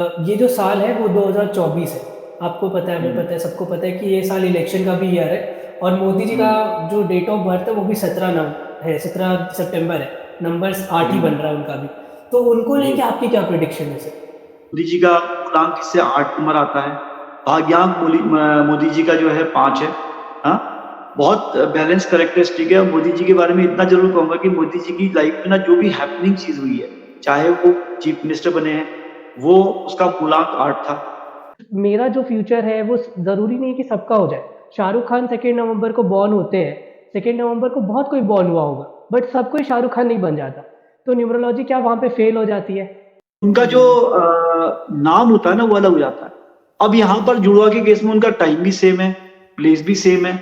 ये जो साल है वो 2024 है। आपको पता है, हमें हम्म। पता है, सबको पता है कि ये साल इलेक्शन का भी ईयर है। और मोदी जी का हम्म। जो डेट ऑफ बर्थ है वो भी 17 सितंबर है। नंबर्स 8 ही बन हम्म। रहा है उनका भी। तो उनको जी। लेके आपकी क्या प्रिडिक्शन है सर? मोदी जी का पूर्णांक इससे 8 नंबर आता है। भाग्यांक मोदी जी का जो है 5 है। हाँ, बहुत बैलेंस करेक्टरिस्टिक है। और मोदी जी के बारे में इतना जरूर कहूंगा कि मोदी जी की लाइफ में ना जो भी हैपनिंग चीज हुई है, चाहे वो चीफ मिनिस्टर बने हैं, वो उसका पूर्णांक 8 था। मेरा जो फ्यूचर है वो ज़रूरी नहीं कि सबका हो जाए। शाहरुख खान 2 नवंबर को बॉर्न होते हैं। 2 नवंबर को बहुत कोई बॉर्न हुआ होगा, बट सब कोई शाहरुख खान नहीं बन जाता। तो न्यूमरोलॉजी क्या वहाँ पे फेल हो जाती है? उनका जो नाम होता है ना वो अलग हो जाता है। अब यहाँ पर जुड़वा के केस में उनका टाइम भी सेम है, प्लेस भी सेम है,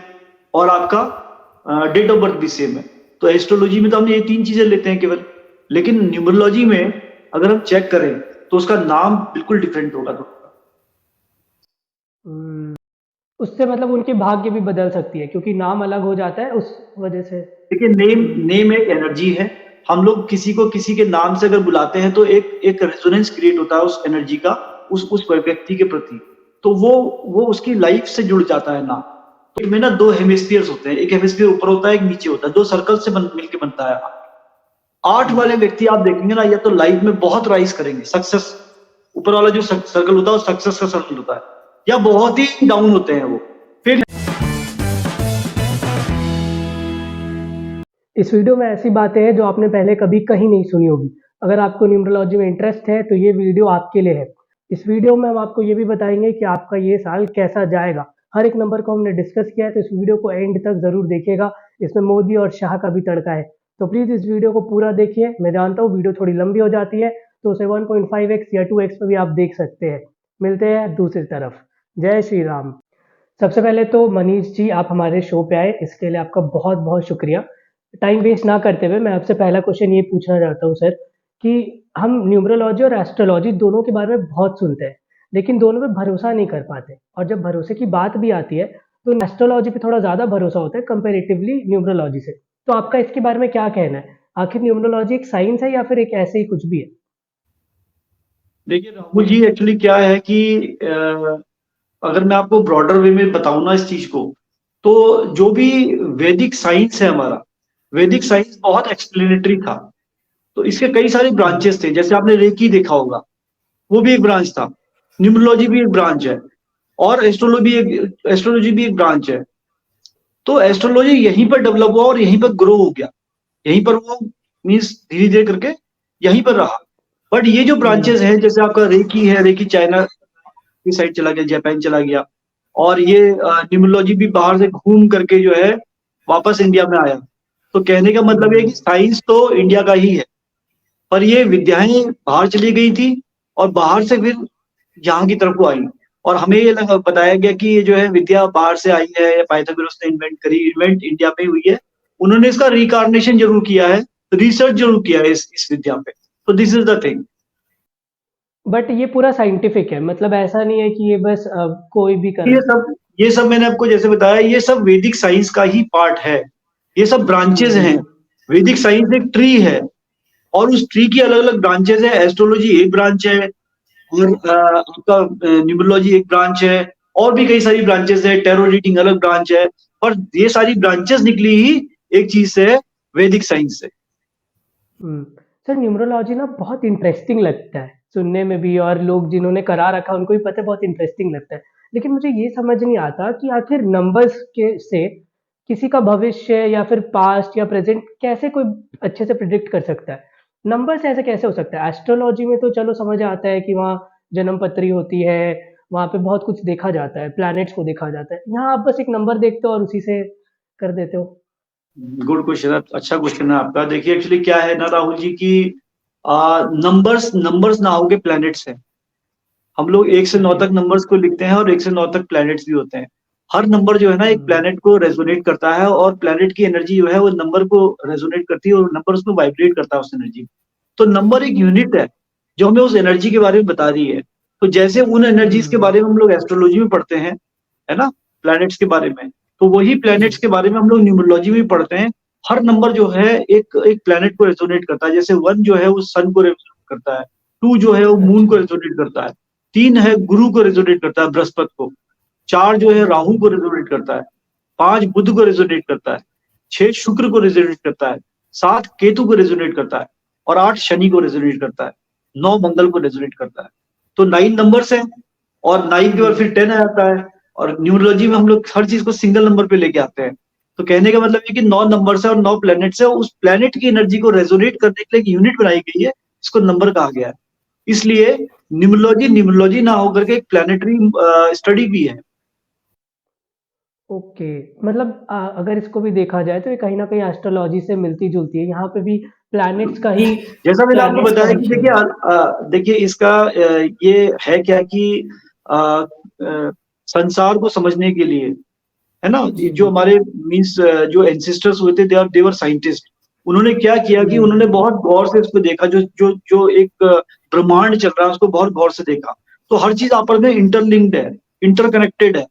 और आपका डेट ऑफ बर्थ भी सेम है। तो एस्ट्रोलॉजी में तो हम ये 3 चीजें लेते हैं केवल। लेकिन न्यूमरोलॉजी में अगर हम चेक करें तो उसका नाम बिल्कुल डिफरेंट होगा। तो हम्म, उससे मतलब उनके भाग्य भी बदल सकती है क्योंकि नाम अलग हो जाता है उस वजह से। देखिए, नेम नेम एक एनर्जी है। हम लोग किसी को किसी के नाम से अगर बुलाते हैं तो एक एक रेजोनेंस क्रिएट होता है उस एनर्जी का, उस व्यक्ति के प्रति। तो वो उसकी लाइफ से जुड़ जाता है नाम। तो इनमें ना 2 हेमिस्फीयर्स होते हैं, एक हेमिस्फीयर ऊपर होता है, एक नीचे होता है, 2 सर्कल से मिलके बनता है। 8 वाले व्यक्ति आप देखेंगे ना, या तो लाइफ में बहुत राइज करेंगे, सक्सेस, ऊपर वाला जो सर्कल होता है वो सक्सेस का सर्कल होता है, या बहुत ही डाउन होते हैं वो। फिर इस वीडियो में ऐसी बातें हैं जो आपने पहले कभी कहीं नहीं सुनी होगी। अगर आपको न्यूमरोलॉजी में इंटरेस्ट है तो ये वीडियो आपके लिए है। इस वीडियो में हम आपको ये भी बताएंगे कि आपका ये साल कैसा जाएगा। हर एक नंबर को हमने डिस्कस किया है, तो इस वीडियो को एंड तक जरूर देखिएगा। इसमें मोदी और शाह का भी तड़का है। तो प्लीज इस वीडियो को पूरा देखिए। मैं जानता हूँ वीडियो थोड़ी लंबी हो जाती है, तो उसे 1.5x या 2x पे भी आप देख सकते हैं। मिलते हैं दूसरी तरफ। जय श्री राम। सबसे पहले तो मनीष जी, आप हमारे शो पे आए, इसके लिए आपका बहुत बहुत शुक्रिया। टाइम वेस्ट ना करते हुए मैं आपसे पहला क्वेश्चन ये पूछना चाहता हूँ सर, कि हम न्यूमरोलॉजी और एस्ट्रोलॉजी दोनों के बारे में बहुत सुनते हैं, लेकिन दोनों पे भरोसा नहीं कर पाते। और जब भरोसे की बात भी आती है तो एस्ट्रोलॉजी पे थोड़ा ज़्यादा भरोसा होता है कंपेरेटिवली न्यूमरोलॉजी से। तो आपका इसके बारे में क्या कहना है? आखिर न्यूमरोलॉजी एक साइंस है या फिर एक ऐसे ही कुछ भी है? देखिए राहुल जी, एक्चुअली क्या है कि अगर मैं आपको ब्रॉडर वे में बताऊं ना इस चीज को, तो जो भी वैदिक साइंस है हमारा, वैदिक साइंस बहुत एक्सप्लेनेटरी था। तो इसके कई सारे हम्म। ब्रांचेस थे, जैसे आपने रेकी देखा होगा, वो भी एक ब्रांच था। न्यूमरोलॉजी भी एक ब्रांच है, और एस्ट्रोलॉजी भी एक ब्रांच है। तो एस्ट्रोलॉजी यहीं पर डेवलप हुआ और यहीं पर ग्रो हो गया। यहीं पर वो मीन्स धीरे धीरे करके यहीं पर रहा। बट ये जो हम्म। ब्रांचेस हैं, जैसे आपका रेकी है, रेकी चाइना की साइड चला गया, जापान चला गया। और ये न्यूमरोलॉजी भी बाहर से घूम करके जो है वापस इंडिया में आया। तो कहने का मतलब है कि हम्म। साइंस तो इंडिया का ही है, पर ये विद्याएं बाहर चली गई थी, और बाहर से फिर यहाँ की तरफ को आई। और हमें ये बताया गया कि ये जो है विद्या बाहर से आई है, या पाइथागोरस ने इन्वेंट करी, इन्वेंट इंडिया में हुई है। उन्होंने इसका रिकारनेशन जरूर किया है, रिसर्च जरूर किया है इस विद्या पे। तो this is the thing. But ये पूरा साइंटिफिक है, मतलब ऐसा नहीं है कि ये बस कोई भी कर। ये सब मैंने आपको जैसे बताया, ये सब वैदिक साइंस का ही पार्ट है। ये सब ब्रांचेज हैं। हम्म। वैदिक साइंस एक ट्री है, और उस ट्री की अलग अलग ब्रांचेज है। एस्ट्रोलॉजी एक ब्रांच है, और आपका न्यूमरोलॉजी एक ब्रांच है, और भी कई सारी ब्रांचेस है, टैरो रीडिंग अलग ब्रांच है। पर ये सारी ब्रांचेस निकली ही एक चीज से है, वैदिक साइंस से। हम्म। सर न्यूमरोलॉजी ना बहुत इंटरेस्टिंग लगता है सुनने में भी, और लोग जिन्होंने करा रखा उनको भी पता है बहुत इंटरेस्टिंग लगता है। लेकिन मुझे ये समझ नहीं आता कि आखिर नंबर्स के से किसी का भविष्य या फिर पास्ट या प्रेजेंट कैसे कोई अच्छे से प्रिडिक्ट कर सकता है? नंबर से ऐसे कैसे हो सकता है? एस्ट्रोलॉजी में तो चलो समझ आता है कि वहाँ जन्म पत्री होती है, वहाँ पे बहुत कुछ देखा जाता है, प्लैनेट्स को देखा जाता है। यहाँ आप बस एक नंबर देखते हो और उसी से कर देते हो। गुड क्वेश्चन है, अच्छा क्वेश्चन है आपका। देखिए एक्चुअली क्या है ना राहुल जी की, नंबर्स नंबर्स ना होके प्लैनेट्स हैं। हम लोग 1 से 9 ओके। तक नंबर्स को लिखते हैं, और 1 से 9 तक प्लैनेट्स भी होते हैं। हर नंबर जो है ना एक हम्म। प्लैनेट को रेजोनेट करता है, और प्लैनेट की एनर्जी जो है वो नंबर को रेजोनेट करती है, और नंबर उसको वाइब्रेट करता है उस एनर्जी। तो नंबर एक यूनिट है जो हमें उस एनर्जी के बारे में बता रही है। तो जैसे उन एनर्जीज के हम्म। बारे में हम लोग एस्ट्रोलॉजी में पढ़ते हैं, है ना, प्लैनेट्स के बारे में, तो वही जी। प्लैनेट्स के बारे में हम लोग न्यूमरोलॉजी में पढ़ते हैं। हर नंबर जो है एक एक प्लैनेट को रेजोनेट करता है। जैसे 1 जो है वो सन को रेजोनेट करता है, 2 जो है वो मून को अच्छा। रेजोनेट करता है, 3 है गुरु को रेजोनेट करता है, बृहस्पति को। 4 जो है राहु को रेजोनेट करता है। 5 बुध को रेजोनेट करता है। 6 शुक्र को रेजोनेट करता है। 7 केतु को रेजोनेट करता है और 8 शनि को रेजोनेट करता है। 9 मंगल को रेजोनेट करता है। तो 9 नंबर्स है और 9 के बाद फिर 10 आ जाता है। और न्यूमरोलॉजी में हम लोग हर चीज को सिंगल नंबर पे लेके आते हैं। तो कहने का मतलब है कि 9 नंबर्स है और 9 प्लैनेट्स है, उस प्लैनेट की एनर्जी को रेजोनेट करने के लिए एक यूनिट बनाई गई है, इसको नंबर कहा गया है। इसलिए न्यूमरोलॉजी ना होकर के एक प्लैनेटरी स्टडी भी है। ओके, मतलब अगर इसको भी देखा जाए तो ये कहीं न कहीं एस्ट्रोलॉजी से मिलती-जुलती है। यहाँ पे भी प्लैनेट्स का ही जैसा मैंने आपको प्लैनेट्स का बताया ही कि खेल देखिए है। देखिए इसका ये है क्या कि अ, अ, संसार को समझने के लिए, है ना, जी, जो हमारे मीन्स जो एंसेस्टर्स हुए थे, देवर साइंटिस्ट। उन्होंने क्या किया कि उन्होंने हुँ, बहुत गौर से इसको देखा, जो जो जो एक ब्रह्मांड चल रहा है उसको बहुत गौर से देखा। तो हर चीज आपस में इंटरलिंक्ड है, इंटरकनेक्टेड है।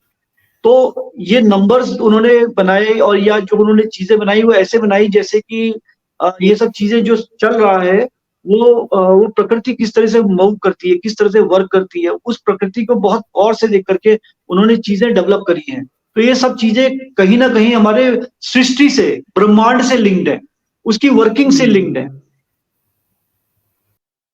तो ये नंबर्स उन्होंने बनाए, और या जो उन्होंने चीजें बनाई वो ऐसे बनाई जैसे कि ये सब चीजें जो चल रहा है वो प्रकृति किस तरह से मूव करती है, किस तरह से वर्क करती है, उस प्रकृति को बहुत गौर से देख करके उन्होंने चीजें डेवलप करी हैं। तो ये सब चीजें कहीं ना कहीं हमारे सृष्टि से, ब्रह्मांड से लिंक्ड है, उसकी वर्किंग से लिंक्ड है। हुँ,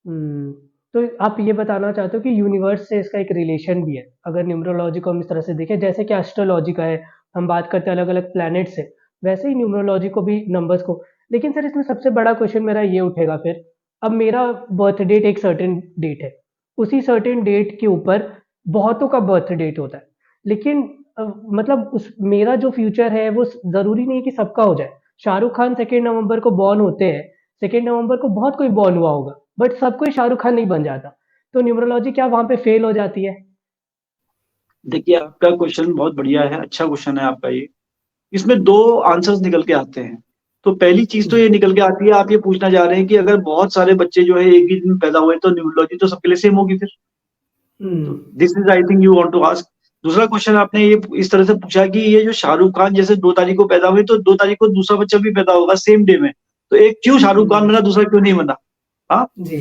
हुँ। तो आप ये बताना चाहते हो कि यूनिवर्स से इसका एक रिलेशन भी है, अगर न्यूमरोलॉजी को हम इस तरह से देखें, जैसे कि एस्ट्रोलॉजी का है, हम बात करते हैं अलग-अलग प्लैनेट से, वैसे ही न्यूमरोलॉजी को भी नंबर्स को। लेकिन सर इसमें सबसे बड़ा क्वेश्चन मेरा ये उठेगा फिर, अब मेरा बर्थ डेट एक सर्टेन डेट है, उसी सर्टेन डेट के ऊपर बहुतों का बर्थ डेट होता है, लेकिन मतलब उस मेरा जो फ्यूचर है वो ज़रूरी नहीं है कि सबका हो जाए। शाहरुख खान 2 नवंबर को बॉर्न होते हैं, 2 नवंबर को बहुत कोई बॉर्न हुआ होगा, बट सब कोई शाहरुख खान नहीं बन जाता। तो न्यूमरोलॉजी क्या वहाँ पे फेल हो जाती है? देखिए आपका क्वेश्चन बहुत बढ़िया है, अच्छा क्वेश्चन है आपका ये। इसमें 2 आंसर्स निकल के आते हैं। तो पहली चीज़ तो ये निकल के आती है, आप ये पूछना चाह रहे हैं कि अगर बहुत सारे बच्चे जो है एक ही दिन में पैदा हुए तो न्यूमरोलॉजी तो सबके लिए सेम होगी फिर। तो हुँ, this is I think you want to ask. दूसरा क्वेश्चन आपने ये इस तरह से पूछा कि ये जो शाहरुख खान जैसे 2 तारीख को पैदा हुए तो 2 तारीख को दूसरा बच्चा भी पैदा होगा सेम डे में। तो एक क्यों शाहरुख खान हुँ, बना, दूसरा क्यों नहीं बना? हाँ? जी।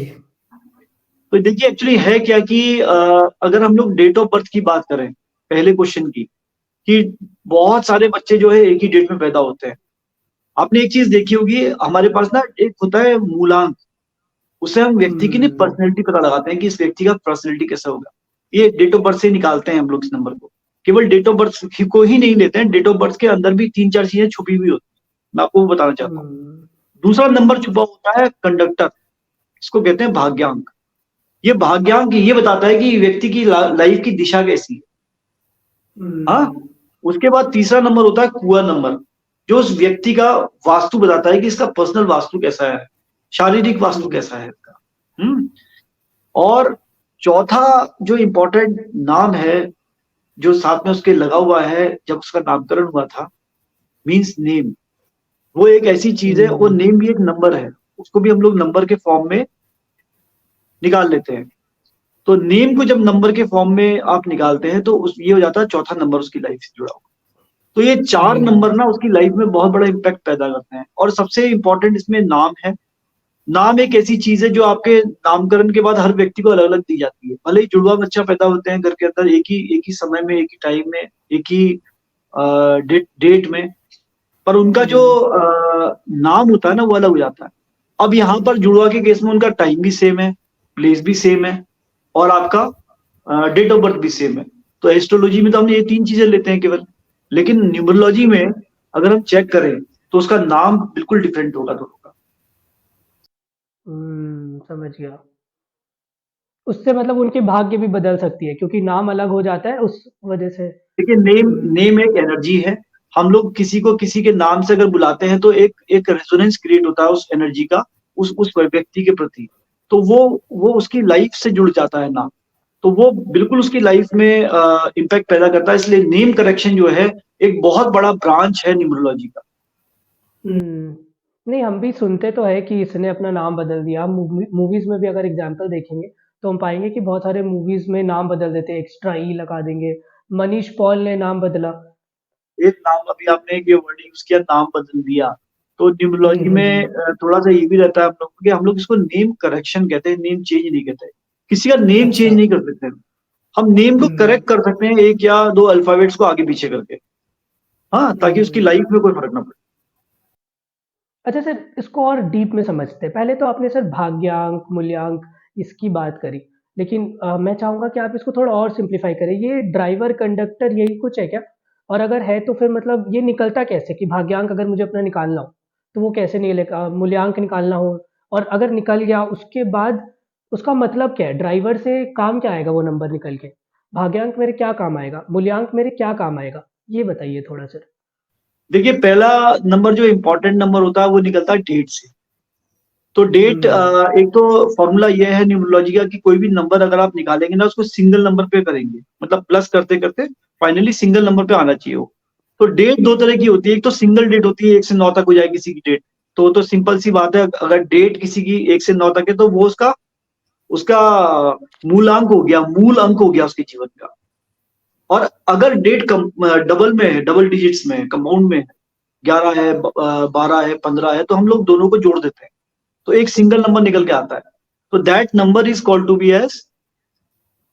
तो देखिए एक्चुअली है क्या कि अगर हम लोग डेट ऑफ बर्थ की बात करें, पहले क्वेश्चन की, कि बहुत सारे बच्चे जो है एक ही डेट में पैदा होते हैं। आपने एक चीज देखी होगी, हमारे पास ना एक होता है मूलांक, उससे हम व्यक्ति की हुँ, पर्सनैलिटी पता लगाते हैं कि इस व्यक्ति का पर्सनैलिटी कैसा होगा। ये डेट ऑफ बर्थ से निकालते हैं हम लोग इस नंबर को। केवल डेट ऑफ बर्थ को ही नहीं लेते हैं, डेट ऑफ बर्थ के अंदर भी 3-4 चीजें छुपी हुई होती है। मैं आपको वो बताना चाहता हूँ। हुँ, दूसरा नंबर छुपा होता है कंडक्टर, इसको कहते हैं भाग्यांक। ये भाग्यांक ये बताता है कि व्यक्ति की लाइफ की दिशा कैसी है। हाँ, हुँ, उसके बाद तीसरा नंबर होता है कुआ नंबर, जो उस व्यक्ति का वास्तु बताता है कि इसका पर्सनल वास्तु कैसा है, शारीरिक वास्तु हुँ, कैसा है इसका। हम्म। और चौथा जो इम्पोर्टेंट नाम है, जो साथ में उसके लगा हुआ है जब उसका नामकरण हुआ था, मीन्स नेम। वो एक ऐसी चीज है, वो हुँ, नेम भी एक नंबर है, उसको भी हम लोग नंबर के फॉर्म में निकाल लेते हैं। तो नेम को जब नंबर के फॉर्म में आप निकालते हैं तो उस ये हो जाता है चौथा नंबर उसकी लाइफ से जुड़ा हुआ। तो ये 4 जी। नंबर ना उसकी लाइफ में बहुत बड़ा इम्पैक्ट पैदा करते हैं। और सबसे इम्पोर्टेंट इसमें नाम है। नाम एक ऐसी चीज है जो आपके नामकरण के बाद हर व्यक्ति को अलग अलग दी जाती है। भले ही जुड़वा बच्चा पैदा होते हैं घर के अंदर, एक ही समय में, एक ही टाइम में, एक ही डेट में, पर उनका जो हुँ, नाम होता है ना वो अलग हो जाता है। अब यहाँ पर जुड़वा के केस में उनका टाइम भी सेम है, प्लेस भी सेम है, और आपका डेट ऑफ बर्थ भी सेम है। तो एस्ट्रोलॉजी में तो हम ये 3 चीजें लेते हैं केवल, लेकिन न्यूमरोलॉजी में अगर हम चेक करें तो उसका नाम बिल्कुल डिफरेंट होगा दोनों का। समझ गया। उससे मतलब उनके भाग्य भी बदल सकती है क्योंकि नाम अलग हो जाता है उस वजह से। देखिए नेम हुँ, नेम एक एनर्जी है। हम लोग किसी को किसी के नाम से अगर बुलाते हैं तो एक एक रेजोनेंस क्रिएट होता है उस एनर्जी का, उस व्यक्ति के प्रति। तो वो उसकी लाइफ से जुड़ जाता है नाम। तो वो बिल्कुल उसकी लाइफ में इम्पैक्ट पैदा करता है। इसलिए नेम करेक्शन जो है एक बहुत बड़ा ब्रांच है न्यूमरोलॉजी का। हुँ। नहीं, हम भी सुनते तो हैं कि इसने अपना नाम बदल दिया। हम मूवीज़ में भी अगर एग्ज़ाम्पल देखेंगे, तो हम पाएँगे कि बहुत सारे मूवीज़ में नाम बदल देते हैं, एक्स्ट्रा ई लगा देंगे। मनीष पॉल ने नाम बदला। एक नाम अभी आपने ये वर्ड यूज किया, नाम बदल दिया। तो जी, न्यूमरोलॉजी जी, जी। में थोड़ा सा ये भी रहता है हम लोग को कि हम लोग इसको नेम करेक्शन कहते हैं, नेम चेंज नहीं कहते। किसी का नेम चेंज अच्छा। नहीं कर सकते। हम नेम को करेक्ट कर सकते हैं एक या दो अल्फाबेट्स को आगे पीछे करके, हाँ, ताकि उसकी लाइफ में कोई फर्क ना पड़े। अच्छा सर, इसको और डीप में समझते हैं। पहले तो आपने सर भाग्यांक, मूल्यांक इसकी बात करी, लेकिन मैं चाहूँगा कि आप इसको थोड़ा और सिंप्लीफाई करें। ये ड्राइवर, कंडक्टर यही कुछ है क्या? और अगर है तो फिर मतलब ये निकलता कैसे कि भाग्यांक अगर मुझे अपना निकालना हो, तो वो कैसे निकलेगा? मूल्यांक निकालना हो और अगर निकल गया उसके बाद उसका मतलब क्या है? ड्राइवर से काम क्या आएगा वो नंबर निकल के? भाग्यांक मेरे क्या काम आएगा? मूल्यांक मेरे क्या काम आएगा? ये बताइए थोड़ा सर। देखिए, पहला नंबर जो इम्पोर्टेंट नंबर होता है वो निकलता है डेट से। तो डेट, हुँ, एक तो फॉर्मूला ये है न्यूमरोलॉजी का कि कोई भी नंबर अगर आप निकालेंगे ना उसको सिंगल नंबर पे करेंगे, मतलब प्लस करते करते फाइनली सिंगल नंबर पे आना चाहिए वो। तो डेट दो तरह की होती है, एक तो सिंगल डेट होती है, 1 से 9 तक हो जाए किसी की डेट, तो सिंपल सी बात है, अगर डेट किसी की 1 से 9 तक है तो वो उसका उसका मूलांक हो गया, मूल अंक हो गया उसके जीवन का। और अगर डेट डबल में है, डबल डिजिट्स में है, कंपाउंड में है, 11 है, 12 है, 15 है, तो हम लोग दोनों को जोड़ देते हैं, तो एक सिंगल नंबर निकल के आता है। तो that number is called to be as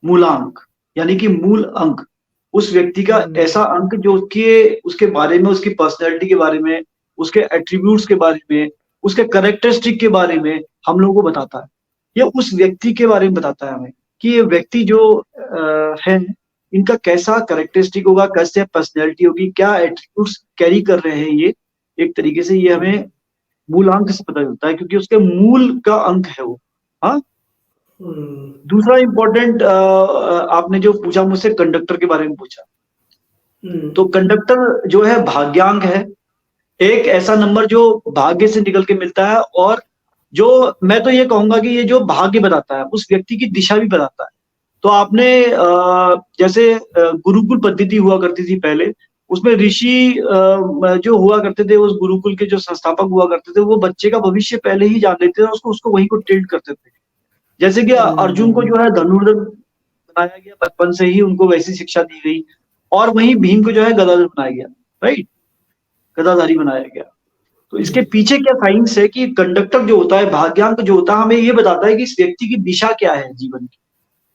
मूलांक, यानी कि मूल अंक। उस व्यक्ति का हुँ, ऐसा अंक जो उसके बारे में, उसकी पर्सनैलिटी के बारे में, उसके एट्रीब्यूट्स के बारे में, उसके करेक्टरिस्टिक के बारे में हम लोगों को बताता है। ये उस व्यक्ति के बारे में बताता है हमें कि ये व्यक्ति जो है, इनका कैसा करेक्टरिस्टिक होगा, कैसे पर्सनैलिटी होगी, क्या एट्रीब्यूट्स कैरी कर रहे हैं ये। एक तरीके से ये हमें मूलांक से पता चलता है, क्योंकि उसके मूल का अंक है वो। हाँ। हुँ, दूसरा इम्पोर्टेंट, आपने जो पूछा मुझसे कंडक्टर के बारे में पूछा, हुँ, तो कंडक्टर जो है भाग्यांक है, एक ऐसा नंबर जो भाग्य से निकल के मिलता है, और जो मैं तो ये कहूंगा कि ये जो भाग्य बताता है उस व्यक्ति की दिशा भी बताता है। तो आपने जैसे गुरुकुल पद्धति हुआ करती थी पहले, उसमें ऋषि जो हुआ करते थे, उस गुरुकुल के जो संस्थापक हुआ करते थे, वो बच्चे का भविष्य पहले ही जान लेते थे और उसको उसको वहीं को ट्रेड करते थे। जैसे कि अर्जुन को हुँ, जो है धनुर्धर बनाया गया, बचपन से ही उनको वैसी शिक्षा दी गई, और वहीं भीम को जो है गदाधर बनाया गया, राइट, गदाधारी बनाया गया। तो इसके हुँ, पीछे क्या साइंस है कि कंडक्टर जो होता है, भाग्यांक जो होता है, हमें ये बताता है कि इस व्यक्ति की दिशा क्या है जीवन की।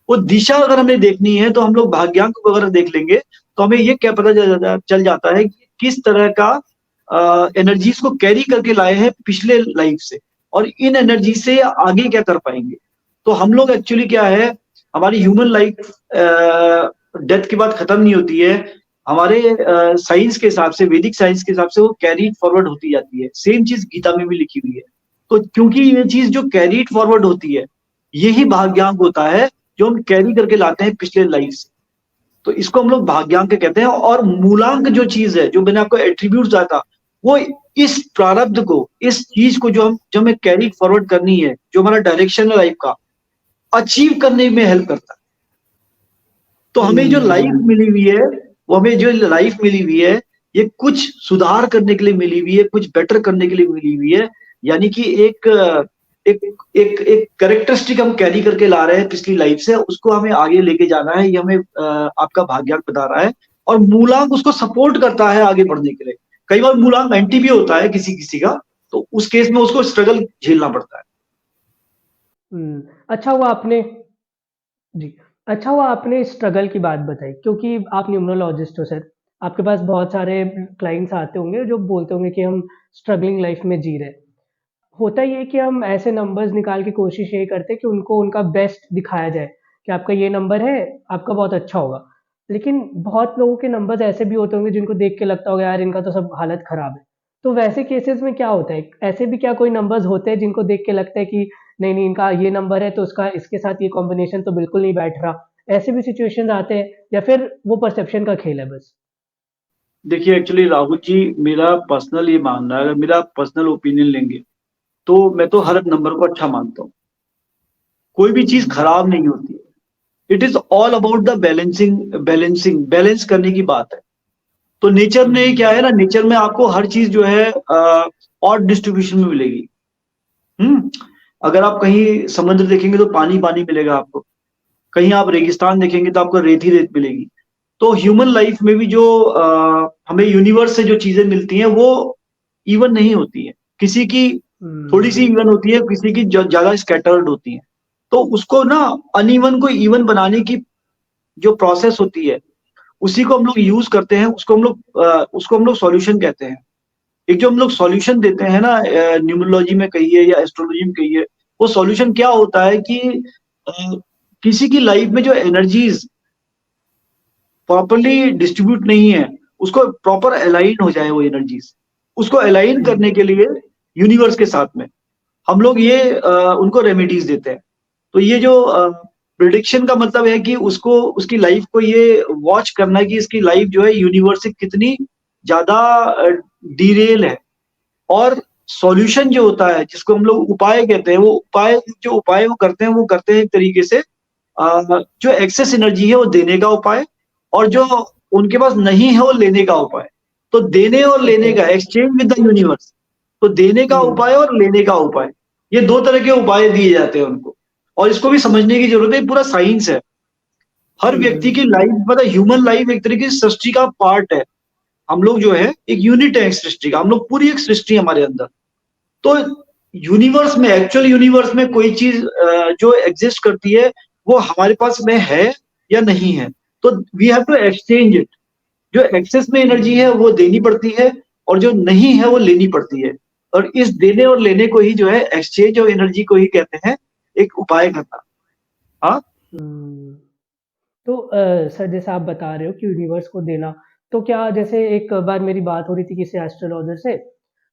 वो दिशा अगर हमें देखनी है तो हम लोग भाग्यांक को अगर देख लेंगे, तो हमें ये क्या पता चल जाता है कि किस तरह का एनर्जीज को कैरी करके लाए हैं पिछले लाइफ से, और इन एनर्जी से आगे क्या कर पाएंगे। तो हम लोग एक्चुअली क्या है, हमारी ह्यूमन लाइफ डेथ के बाद खत्म नहीं होती है, हमारे साइंस के हिसाब से, वैदिक साइंस के हिसाब से वो कैरी फॉरवर्ड होती जाती है। सेम चीज गीता में भी लिखी हुई है। तो क्योंकि ये चीज जो कैरीड फॉरवर्ड होती है, यही भाग्यांक होता है जो हम कैरी करके लाते हैं पिछले लाइफ से। तो इसको हम लोग भाग्यांक कहते हैं। और मूलांक जो चीज है, जो मैंने आपको एट्रीब्यूट बताया था, वो इस प्रारब्ध को, इस चीज को जो हमें कैरी फॉरवर्ड करनी है, जो हमारा डायरेक्शन है लाइफ का, अचीव करने में हेल्प करता है। तो हमें जो लाइफ हुँ, मिली हुई है, वो हमें जो लाइफ मिली हुई है, ये कुछ सुधार करने के लिए मिली हुई है, कुछ बेटर करने के लिए मिली हुई है। यानी कि एक एक एक एक करेक्टरिस्टिक हम कैरी करके ला रहे हैं पिछली लाइफ से, उसको हमें आगे लेके जाना है, ये हमें आपका भाग्यांक बता रहा है। और मूलांक उसको सपोर्ट करता है आगे बढ़ने के लिए। कई बार मूलांक एंटी भी होता है किसी किसी का, तो उस केस में उसको स्ट्रगल झेलना पड़ता है। हुँ। अच्छा हुआ आपने जी, अच्छा हुआ आपने स्ट्रगल की बात बताई, क्योंकि आप न्यूमरोलॉजिस्ट हो सर। आपके पास बहुत सारे क्लाइंट्स आते होंगे जो बोलते होंगे कि हम स्ट्रगलिंग लाइफ़ में जी रहे हैं। होता ये है कि हम ऐसे नंबर्स निकाल के कोशिश यही करते हैं कि उनको उनका बेस्ट दिखाया जाए कि आपका ये नंबर है, आपका बहुत अच्छा होगा। लेकिन बहुत लोगों के नंबर्स ऐसे भी होते होंगे जिनको देख के लगता होगा यार इनका तो सब हालत खराब है। तो वैसे केसेस में क्या होता है? ऐसे भी क्या कोई नंबर्स होते हैं जिनको देख के लगता है कि नहीं, नहीं इनका ये नंबर है तो उसका इसके साथ ये कॉम्बिनेशन तो बिल्कुल नहीं बैठ रहा। ऐसे भी सिचुएशंस आते हैं या फिर वो परसेप्शन का खेल है बस? देखिए, एक्चुअली राहुल जी, मेरा पर्सनल ये मानना है, अगर मेरा पर्सनल ओपिनियन लेंगे, तो मैं तो हर नंबर को अच्छा मानता हूँ। कोई भी चीज हुँ, खराब नहीं होती है। It is all about the balance करने की बात है। तो नेचर ने क्या हुँ, है ना, नेचर में आपको हर चीज जो है ऑड डिस्ट्रीब्यूशन में मिलेगी। हम्म। अगर आप कहीं समुद्र देखेंगे तो पानी पानी मिलेगा आपको, कहीं आप रेगिस्तान देखेंगे तो आपको रेत ही रेत मिलेगी। तो ह्यूमन लाइफ में भी जो हमें यूनिवर्स से जो चीजें मिलती हैं, वो इवन नहीं होती है। किसी की थोड़ी सी हुँ, इवन होती है, किसी की ज्यादा स्कैटर्ड होती है। तो उसको ना, अनइवन को इवन बनाने की जो प्रोसेस होती है उसी को हम लोग यूज करते हैं, उसको हम लोग सॉल्यूशन कहते हैं। एक जो हम लोग सॉल्यूशन देते हैं ना, न्यूमरोलॉजी में कहिए या एस्ट्रोलॉजी में कहिए, वो सॉल्यूशन क्या होता है कि अ, किसी की लाइफ में जो एनर्जीज प्रॉपरली डिस्ट्रीब्यूट नहीं है, उसको प्रॉपर अलाइन हो जाए वो एनर्जीज, उसको अलाइन करने के लिए यूनिवर्स के साथ में हम लोग ये उनको रेमेडीज देते हैं। तो ये जो प्रिडिक्शन का मतलब है कि उसको उसकी लाइफ को ये वॉच करना है कि इसकी लाइफ जो है यूनिवर्स से कितनी ज्यादा डिरेल है। और सॉल्यूशन जो होता है जिसको हम लोग उपाय कहते हैं, वो उपाय वो करते हैं एक तरीके से जो एक्सेस एनर्जी है वो देने का उपाय, और जो उनके पास नहीं है वो लेने का उपाय। तो देने और लेने का एक्सचेंज विद द यूनिवर्स, तो देने का उपाय और लेने का उपाय, ये दो तरह के उपाय दिए जाते हैं उनको। और इसको भी समझने की जरूरत है, पूरा साइंस है। हर व्यक्ति की लाइफ, मतलब ह्यूमन लाइफ एक तरीके से सृष्टि का पार्ट है। हम लोग जो है एक यूनिट है सृष्टि का, हम लोग पूरी एक सृष्टि हमारे अंदर। तो यूनिवर्स में, एक्चुअल यूनिवर्स में कोई चीज जो एग्जिस्ट करती है वो हमारे पास में है या नहीं है, तो we have to exchange it. जो एक्सेस में एनर्जी है वो देनी पड़ती है, और जो नहीं है वो लेनी पड़ती है। और इस देने और लेने को ही जो है एक्सचेंज ऑफ एनर्जी को ही कहते हैं एक उपाय करना। हाँ, तो सर जैसे आप बता रहे हो कि यूनिवर्स को देना, तो क्या जैसे एक बार मेरी बात हो रही थी किसी एस्ट्रोलॉजर से,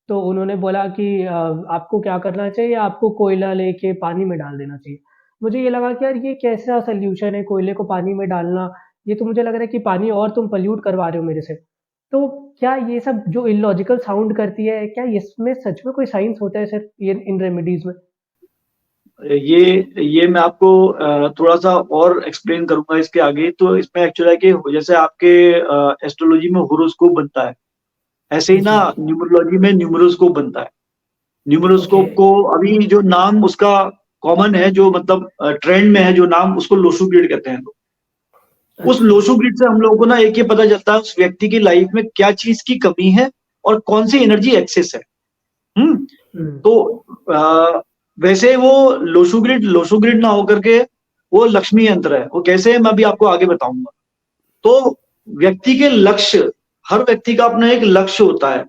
तो उन्होंने बोला कि आपको क्या करना चाहिए, आपको कोयला लेके पानी में डाल देना चाहिए। मुझे ये लगा कि यार ये कैसा सॉल्यूशन है कोयले को पानी में डालना, ये तो मुझे लग रहा है कि पानी और तुम पल्यूट करवा रहे हो मेरे से। तो क्या ये सब जो इलॉजिकल साउंड करती है, क्या इसमें सच में कोई साइंस होता है सर, ये इन रेमेडीज में? ये मैं आपको थोड़ा सा और एक्सप्लेन करूंगा इसके आगे। तो इसमें एक्चुअली है कि जैसे आपके एस्ट्रोलॉजी में होरोस्कोप बनता है, ऐसे ही ना जी। न्यूमरोलॉजी में न्यूमरोस्कोप बनता है। ओके। न्यूमरोस्कोप को अभी जो नाम उसका कॉमन है, जो मतलब ट्रेंड में है जो नाम, उसको लोशू ग्रिड कहते हैं लोग। उस अच्छा। लोशू ग्रिड से हम लोगों को ना एक ये पता चलता है उस व्यक्ति की लाइफ में क्या चीज की कमी है और कौन सी एनर्जी एक्सेस है। हम्म। हम्म। तो वैसे वो लोशू ग्रिड ना होकर के वो लक्ष्मी यंत्र है। वो कैसे है मैं भी आपको आगे बताऊंगा। तो व्यक्ति के लक्ष्य, हर व्यक्ति का अपना एक लक्ष्य होता है।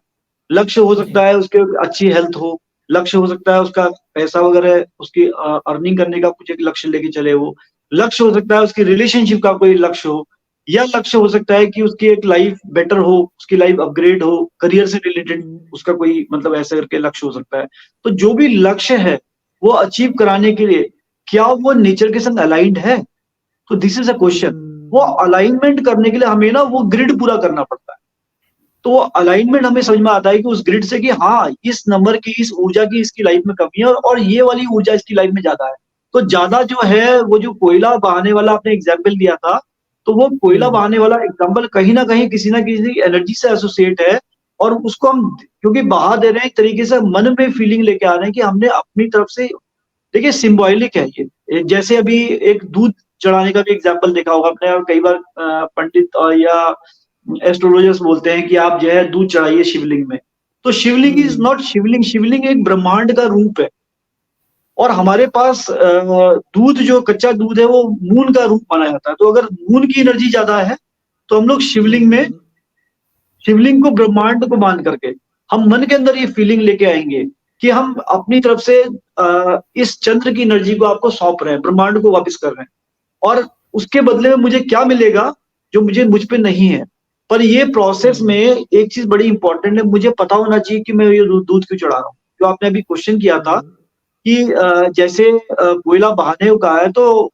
लक्ष्य हो जी। सकता है उसके अच्छी हेल्थ हो, लक्ष्य हो सकता है उसका पैसा वगैरह, उसकी अर्निंग करने का कुछ एक लक्ष्य लेके चले वो, लक्ष्य हो सकता है उसकी रिलेशनशिप का कोई लक्ष्य हो, या लक्ष्य हो सकता है कि उसकी एक लाइफ बेटर हो, उसकी लाइफ अपग्रेड हो, करियर से रिलेटेड उसका कोई मतलब ऐसे करके लक्ष्य हो सकता है। तो जो भी लक्ष्य है वो अचीव कराने के लिए क्या वो नेचर के संग अलाइंड है? तो दिस इज अ क्वेश्चन। वो अलाइनमेंट करने के लिए हमें ना वो ग्रिड पूरा करना पड़ता है। तो वो अलाइनमेंट हमें समझ में आता है कि उस ग्रिड से कि हाँ इस नंबर की, इस ऊर्जा की इसकी लाइफ में कमी है, और ये वाली ऊर्जा इसकी लाइफ में ज्यादा है। तो ज्यादा जो है वो जो कोयला बहाने वाला आपने एग्जाम्पल दिया था, तो वो कोयला बहाने वाला एग्जाम्पल कहीं ना किसी एनर्जी से एसोसिएट है। और उसको हम क्योंकि बहा दे रहे हैं, एक तरीके से मन में फीलिंग लेके आ रहे हैं कि हमने अपनी तरफ से, देखिए सिंबॉलिक है ये। जैसे अभी एक दूध चढ़ाने का भी एग्जाम्पल देखा होगा आपने, और कई बार पंडित या एस्ट्रोलॉजर्स बोलते हैं कि आप जो है दूध चढ़ाइए शिवलिंग में। तो शिवलिंग इज नॉट शिवलिंग, शिवलिंग एक ब्रह्मांड का रूप है। और हमारे पास दूध, जो कच्चा दूध है वो मून का रूप माना जाता है। तो अगर मून की एनर्जी ज्यादा है तो हम लोग शिवलिंग में, शिवलिंग को ब्रह्मांड को मान करके हम मन के अंदर ये फीलिंग लेके आएंगे कि हम अपनी तरफ से इस चंद्र की एनर्जी को आपको सौंप रहे हैं, ब्रह्मांड को वापस कर रहे हैं, और उसके बदले में मुझे क्या मिलेगा जो मुझ पे नहीं है। पर ये प्रोसेस में एक चीज बड़ी इंपॉर्टेंट है, मुझे पता होना चाहिए कि मैं ये दूध क्यों चढ़ा रहा हूँ। जो आपने अभी क्वेश्चन किया था कि जैसे कोयला बहाने का है, तो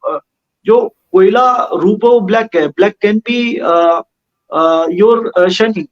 जो कोयला रूप है वो ब्लैक है, black can be your Shani.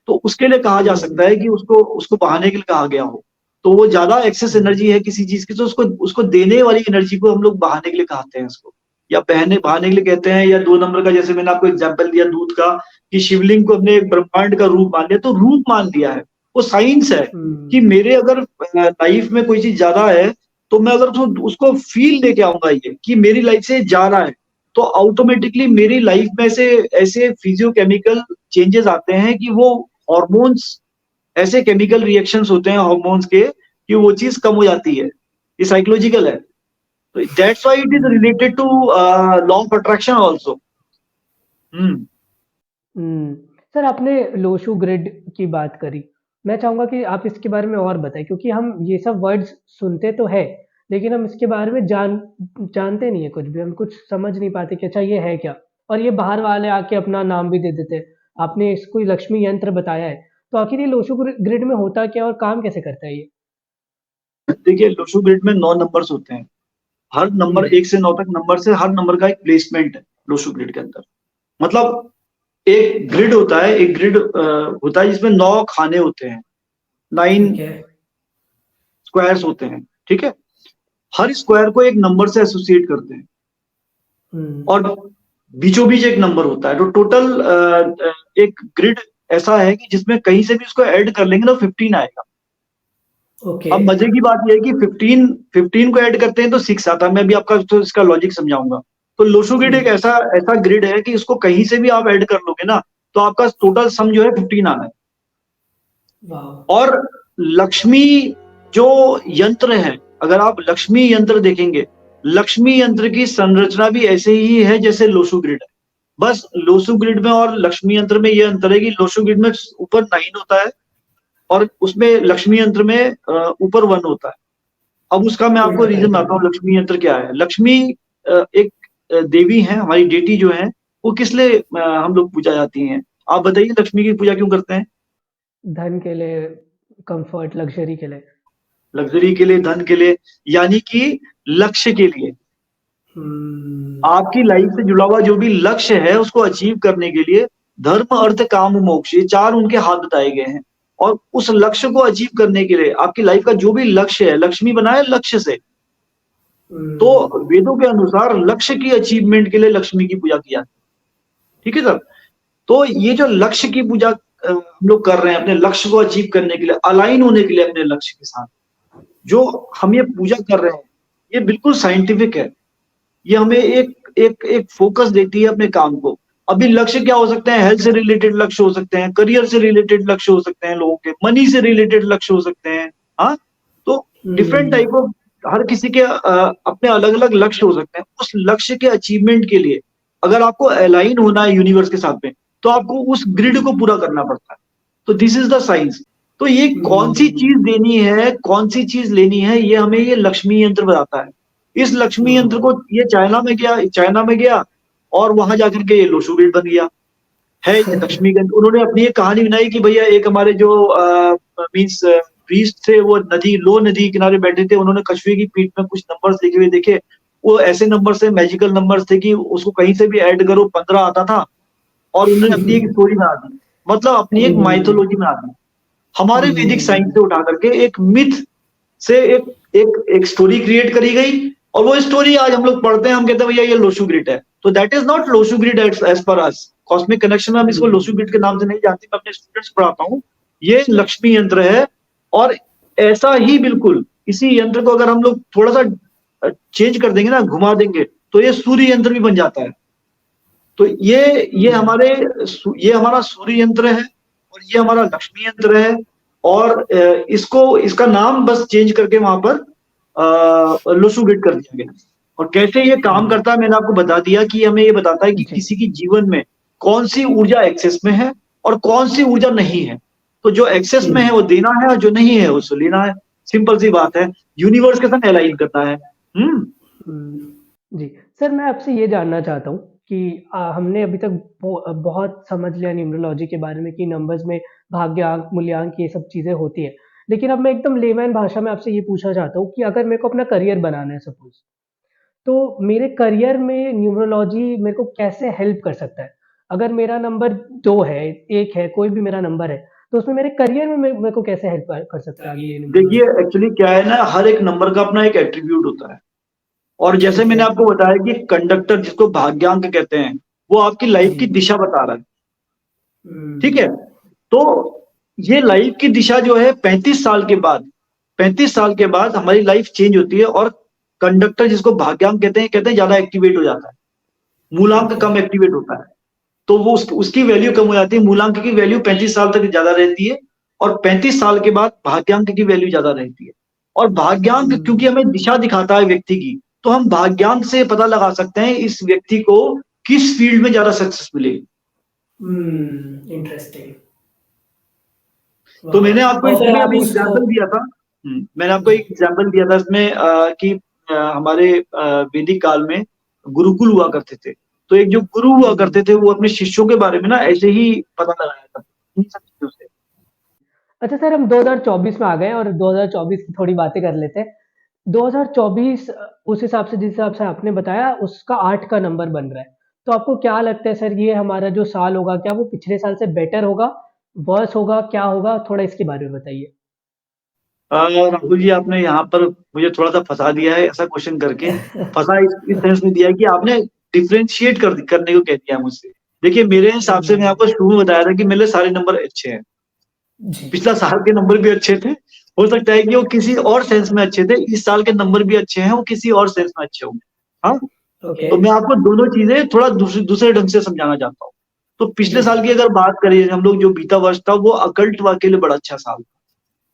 तो उसके लिए कहा जा सकता है कि उसको उसको बहाने के लिए कहा गया हो। तो वो ज्यादा एक्सेस एनर्जी है किसी चीज की, तो उसको उसको देने वाली एनर्जी को हम लोग बहाने के लिए कहते हैं उसको, या बहने बहाने के लिए कहते हैं। या दो नंबर का, जैसे मैंने आपको एग्जाम्पल दिया दूध का, कि शिवलिंग को अपने एक ब्रह्मांड का रूप मान लिया, तो रूप मान लिया है। वो साइंस है कि मेरे अगर लाइफ में कोई चीज ज्यादा है, तो मैं अगर उसको फील लेके आऊंगा ये कि मेरी लाइफ से जा रहा है, तो ऑटोमेटिकली मेरी लाइफ में से ऐसे फिजियोकेमिकल चेंजेस आते हैं कि वो हॉर्मोन्स, ऐसे केमिकल रिएक्शंस होते हैं हॉर्मोन्स के कि वो चीज कम हो जाती है। ये साइकोलॉजिकल है। तो that's why it is related to law of attraction also. Hmm. Sir आपने लोशू ग्रिड की बात करी। मैं चाहूँगा कि आप इसके बारे में और बताएँ क्योंकि हम ये सब वर्ड्स सुनते तो हैं, लेकिन हम इसके बारे में जानते नहीं है कुछ भी, हम कुछ समझ नहीं पाते कि अच्छा ये है क्या? और ये बाहर वाले आके अपना नाम भी दे देते हैं। आपने इसको लक्ष्मी यंत्र बताया है, तो आखिर ये लोशू ग्रिड में होता क्या है और काम कैसे करता है ये? देखिए, लोशो ग्रिड में 9 नंबर्स होते हैं। हर नंबर हुँ, 1 से 9 तक नंबर से हर नंबर का एक प्लेसमेंट है लोशो ग्रिड के अंदर। मतलब एक ग्रिड होता है, एक ग्रिड होता है जिसमें 9 खाने होते हैं, 9 ठीक है। स्क्वायर्स होते हैं, ठीक है? हर स्क्वायर को एक नंबर से एसोसिएट करते हैं हुँ, और बीचों बीच एक नंबर होता है। तो टोटल एक ग्रिड ऐसा है कि जिसमें कहीं से भी उसको ऐड कर लेंगे तो 15 आएगा। ओके। अब मजे की बात यह है कि 15 को ऐड करते हैं तो 6 आता है। मैं भी आपका तो इसका लॉजिक समझाऊंगा। तो लोशो ग्रिड एक हुँ, ऐसा ऐसा ग्रिड है कि इसको कहीं से भी आप ऐड कर लोगे ना, तो आपका टोटल सम जो है 15 आना है। वाव! और लक्ष्मी जो यंत्र है, अगर आप लक्ष्मी यंत्र देखेंगे, लक्ष्मी यंत्र की संरचना भी ऐसे ही है जैसे लोशो ग्रिड है। बस लोशो ग्रिड में और लक्ष्मी यंत्र में ये अंतर है कि लोशो ग्रिड में ऊपर 9 होता है और उसमें लक्ष्मी यंत्र में ऊपर 1 होता है। अब उसका मैं आपको उल्टा रीजन करके। बताता हूँ लक्ष्मी यंत्र क्या है। लक्ष्मी एक देवी है, हमारी डेटी जो है, वो किस लिए हम लोग पूजा जाती हैं? आप बताइए लक्ष्मी की पूजा क्यों करते हैं? धन के लिए, कम्फर्ट, लग्ज़री के लिए। लग्जरी के लिए, धन के लिए, यानी कि लक्ष्य के लिए। हुँ, आपकी लाइफ से जुड़ा हुआ जो भी लक्ष्य है उसको अचीव करने के लिए धर्म, अर्थ, काम, मोक्ष, ये 4 उनके हाथ बताए गए हैं। और उस लक्ष्य को अचीव करने के लिए आपकी लाइफ का जो भी लक्ष्य है, लक्ष्मी बना है लक्ष्य से। तो हुँ, वेदों के अनुसार लक्ष्य की अचीवमेंट के लिए लक्ष्मी की पूजा की जाती है। ठीक है सर? तो ये जो लक्ष्य की पूजा हम लोग कर रहे हैं अपने लक्ष्य को अचीव करने के लिए, अलाइन होने के लिए अपने लक्ष्य के साथ, जो हम ये पूजा कर रहे हैं, ये बिल्कुल साइंटिफिक है। ये हमें एक एक एक फोकस देती है अपने काम को। अभी लक्ष्य क्या हो सकते हैं? हेल्थ से रिलेटेड लक्ष्य हो सकते हैं, करियर से रिलेटेड लक्ष्य हो सकते हैं लोगों के, मनी से रिलेटेड लक्ष्य हो सकते हैं। हाँ? तो different hmm, type of her किसी के अपने अलग-अलग लक्ष्य हो सकते हैं। उस लक्ष्य के अचीवमेंट के लिए अगर आपको अलाइन होना है यूनिवर्स के साथ में, तो आपको उस ग्रिड को पूरा करना पड़ता है। तो दिस इज़ द साइंस। तो ये कौन-सी हुँ, चीज़ देनी है, कौन-सी चीज़ लेनी है, ये हमें ये लक्ष्मी यंत्र बताता है। इस लक्ष्मी यंत्र वाह! को ये चाइना में गया और वहां जाकर के ये लोशो ग्रिड बन गया है। ये लक्ष्मीगंज उन्होंने अपनी एक कहानी बनाई कि भैया एक हमारे जो मीन्स प्रीस्ट थे, वो नदी लो नदी किनारे बैठे थे, उन्होंने कछुए की पीठ में कुछ नंबर्स लिखे हुए देखे। वो ऐसे नंबर से मैजिकल नंबर्स थे कि उसको कहीं से भी ऐड करो 15 आता था। और उन्होंने अपनी एक स्टोरी बना दी, मतलब अपनी एक हुँ, माइथोलॉजी बना दी, हमारे वैदिक साइंस हुँ, से उठा करके एक मिथ से एक स्टोरी क्रिएट करी गई। और वो स्टोरी आज हम लोग पढ़ते हैं, हम कहते हैं भैया ये लोशो ग्रिड है। तो दैट इज नॉट Lo Shu grid as per us cosmic connection में हम इसको लोशो हुँ, ग्रिड के नाम से नहीं जानते। मैं अपने स्टूडेंट्स को पढ़ाता हूँ, ये लक्ष्मी यंत्र है। और ऐसा ही बिल्कुल इसी यंत्र को अगर हम लोग थोड़ा सा चेंज कर देंगे ना, घुमा देंगे, तो ये सूर्य यंत्र भी बन जाता है। तो ये हुँ, हमारे ये हमारा सूर्य यंत्र है और ये हमारा लक्ष्मी यंत्र है। और इसको इसका नाम बस चेंज करके वहां पर लोशो ग्रिड कर दिया गया। और कैसे ये काम वाह! करता है मैंने आपको बता दिया कि हमें ये बताता है कि जी, किसी की जीवन में कौन सी ऊर्जा एक्सेस में है और कौन सी ऊर्जा नहीं है। तो जो एक्सेस में है हुँ, वो देना है और जो नहीं है उसको लेना है। सिंपल सी बात है, यूनिवर्स के साथ अलाइन करना है। हम्म। हुँ, जी। सर मैं आपसे ये जानना चाहता हूँ कि हमने अभी तक बहुत समझ लिया न्यूमरोलॉजी के बारे में कि नंबर्स में भाग्यांक, मूल्यांक ये सब चीज़ें होती हैं। लेकिन अब मैं एकदम लेमैन भाषा में आपसे ये पूछना चाहता हूँ कि अगर मेरे को अपना करियर बनाना है सपोज़, तो मेरे करियर में न्यूमरोलॉजी मेरे को कैसे हेल्प कर सकता है? अगर मेरा नंबर 2 है, 1 है, कोई भी मेरा नंबर है, तो उसमें मेरे करियर में मेरे को कैसे हेल्प कर सकता है आगे ये देखिए, न्यूमरोलॉजी? एक्चुअली क्या है ना, हर एक नंबर का अपना एक एट्रीब्यूट होता है। और जैसे ठीक मैंने है। आपको बताया कि कंडक्टर जिसको भाग्यांक कहते हैं, वो आपकी लाइफ जी। की दिशा बता रहा है। ठीक है? हुँ, तो ये लाइफ की दिशा जो है 35 साल के बाद हमारी लाइफ चेंज होती है। और कंडक्टर जिसको भाग्यांक कहते हैं ज्यादा एक्टिवेट हो जाता है, मूलांक ओके। कम एक्टिवेट होता है। तो वो उसकी वैल्यू कम हो जाती है। मूलांक की वैल्यू 35 साल तक ज्यादा रहती है और 35 साल के बाद भाग्यांक की वैल्यू ज्यादा रहती है। और भाग्यांक क्योंकि हुँ, हमें दिशा दिखाता है व्यक्ति की, तो हम भाग्यांक से पता लगा सकते हैं इस व्यक्ति को किस फील्ड में ज्यादा सक्सेस मिलेगी। इंटरेस्टिंग। तो मैंने आपको और फिर इसमें आप अभी उसको एग्जाम्पल दिया था। मैंने आपको जी एक एग्जाम्पल दिया था इसमें कि हमारे वैदिक काल में गुरुकुल हुआ करते थे। तो एक जो गुरु हुआ करते थे वो अपने शिष्यों के बारे में ना ऐसे ही पता लगाया करते थे, इन सब चीजों से। अच्छा सर, हम 2024 में आ गए और 2024 की थोड़ी बातें कर लेते हैं। 2024 उस हिसाब से, जिस हिसाब से आपने बताया, उसका 8 का नंबर बन रहा है। तो आपको क्या लगता है सर, ये हमारा जो साल होगा, क्या वो पिछले साल से बेटर होगा, वर्स होगा, क्या होगा? थोड़ा इसके बारे में बताइए। राहुल जी, आपने यहाँ पर मुझे थोड़ा सा फंसा दिया है ऐसा क्वेश्चन करके। फंसा इस सेंस में दिया है कि आपने डिफरेंशिएट करने को कह दिया है मुझसे। देखिए, मेरे हिसाब से मैं आपको शुरू में बताया था कि मेरे सारे नंबर अच्छे हैं। जी। पिछला साल के नंबर भी अच्छे थे, हो सकता है कि वो किसी और सेंस में अच्छे थे। इस साल के नंबर भी अच्छे हैं, वो किसी और सेंस में अच्छे होंगे। हाँ, ओके। तो मैं आपको दोनों चीजें थोड़ा दूसरे दूसरे ढंग से समझाना चाहता हूँ। तो पिछले जी जी। साल की अगर बात करें हम लोग, जो बीता वर्ष था वो अकल्ट के लिए बड़ा अच्छा साल था।